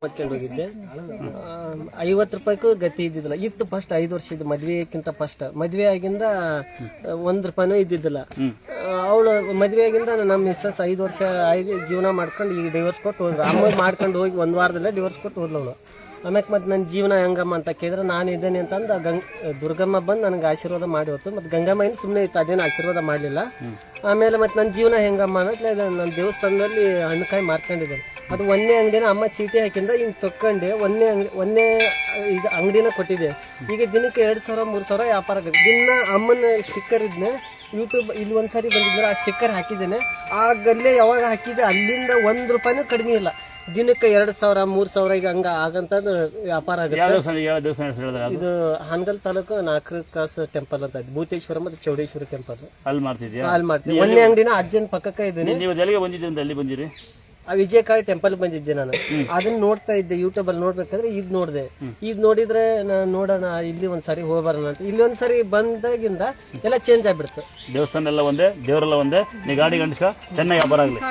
ಮಾಡ್ಕೊಂಡು ಹೋಗಿದ್ದೆ. 50 ರೂಪಾಯಿಗೂ ಗತಿ ಇದ್ದಿದ್ದಿಲ್ಲ. ಇತ್ತು ಫಸ್ಟ್ 5 ವರ್ಷದ ಮದ್ವೆಕ್ಕಿಂತ ಫಸ್ಟ್ ಮದ್ವೆ ಆಗಿಂದ 1 ರೂಪಾಯಿನೂ ಇದ್ದಿದ್ದಿಲ್ಲ. ಅವಳು ಮದ್ವೆ ಆಗಿಂದ ನಮ್ಮ ಮಿಸ್ಸಸ್ 5 ವರ್ಷ ಜೀವನ ಮಾಡ್ಕೊಂಡು ಈಗ ಡಿವೋರ್ಸ್ ಕೊಟ್ಟು ಹೋದ್ರು. ಅಮ್ಮ ಮಾಡ್ಕೊಂಡು ಹೋಗಿ 1 ವಾರದಲ್ಲೇ ಡಿವೋರ್ಸ್ ಕೊಟ್ಟು ಹೋದ್ಲು ಅವಳು. ಆಮ್ಯಾಕೆ ಮತ್ತೆ ನನ್ನ ಜೀವನ ಹೆಂಗಮ್ಮ ಅಂತ ಕೇಳಿದ್ರೆ ನಾನು ಇದ್ದೇನೆ ಅಂತಂದು ದುರ್ಗಮ್ಮ ಬಂದು ನನಗೆ ಆಶೀರ್ವಾದ ಮಾಡಿ ಹೊತ್ತು. ಮತ್ತು ಗಂಗಮ್ಮ ಏನು ಸುಮ್ಮನೆ ಇತ್ತು, ಅದೇನು ಆಶೀರ್ವಾದ ಮಾಡಲಿಲ್ಲ. ಆಮೇಲೆ ಮತ್ತು ನನ್ನ ಜೀವನ ಹೆಂಗಮ್ಮ ಅನ್ನೋದ್ಲೆ ನನ್ನ ದೇವಸ್ಥಾನದಲ್ಲಿ ಹಣ್ಣುಕಾಯಿ ಮಾರ್ಕೊಂಡಿದ್ದೇನೆ. ಅದು ಒಂದೇ ಅಂಗಡಿನ ಅಮ್ಮ ಚೀಟಿ ಹಾಕಿಂದ ಹಿಂಗೆ ತೊಕ್ಕೊಂಡೆ ಒಂದೇ ಇದು ಅಂಗಡಿನ ಕೊಟ್ಟಿದ್ದೆ. ಈಗ ದಿನಕ್ಕೆ 2,000 3,000 ವ್ಯಾಪಾರ ಆಗುತ್ತೆ. ದಿನ ಅಮ್ಮನ ಸ್ಟಿಕ್ಕರ್ ಇದನ್ನ ಯೂಟ್ಯೂಬ್ ಇಲ್ಲಿ ಒಂದ್ಸರಿ ಬಂದಿದ್ರೆ ಆ ಸ್ಟಿಕ್ಕರ್ ಹಾಕಿದ್ದೇನೆ. ಆ ಗಲ್ಲೆ ಯಾವಾಗ ಹಾಕಿದ್ದೆ ಅಲ್ಲಿಂದ 1 ರೂಪಾಯಿನೂ ಕಡಿಮೆ ಇಲ್ಲ. ದಿನಕ್ಕೆ 2,000 3,000 ಈಗ ಹಂಗ ಆಗಂತದ್ದು ವ್ಯಾಪಾರ ಆಗುತ್ತೆ. ಇದು ಹಾನಗಲ್ ತಾಲೂಕು 4 ಕಾಸು ಟೆಂಪಲ್ ಅಂತ ಇದೆ. ಭೂತೇಶ್ವರ ಮತ್ತು ಚೌಡೇಶ್ವರಿ ಟೆಂಪಲ್ ಅಲ್ಲಿ ಮಾಡ್ತೀವಿ. ಒಂದೇ ಅಂಗಡಿನ ಅಜ್ಜನ ಪಕ್ಕಕ್ಕೆ ಇದ್ದೇನೆ. ವಿಜಯಕಾಳಿ ಟೆಂಪಲ್ ಬಂದಿದ್ದೆ ನಾನು. ಅದನ್ನ ನೋಡ್ತಾ ಇದ್ದೆ ಯೂಟ್ಯೂಬ್ ಅಲ್ಲಿ. ನೋಡ್ಬೇಕಾದ್ರೆ ಇದ್ ನೋಡಿದೆ. ಇದ್ ನೋಡಿದ್ರೆ ನೋಡೋಣ ಇಲ್ಲಿ ಒಂದ್ಸರಿ ಹೋಗ್ಬರೋಣ ಅಂತ ಇಲ್ಲಿ ಒಂದ್ಸರಿ ಬಂದಾಗಿಂದ ಎಲ್ಲ ಚೇಂಜ್ ಆಗ್ಬಿಡ್ತು. ದೇವಸ್ಥಾನ ಎಲ್ಲ ಒಂದೇ, ದೇವರೆಲ್ಲ ಒಂದೇ. ನೀ ಗಾಡಿ ಗಂಡಸ್ಕ ಚೆನ್ನಾಗಿ ವ್ಯಾಪಾರ ಆಗ್ಲಿ.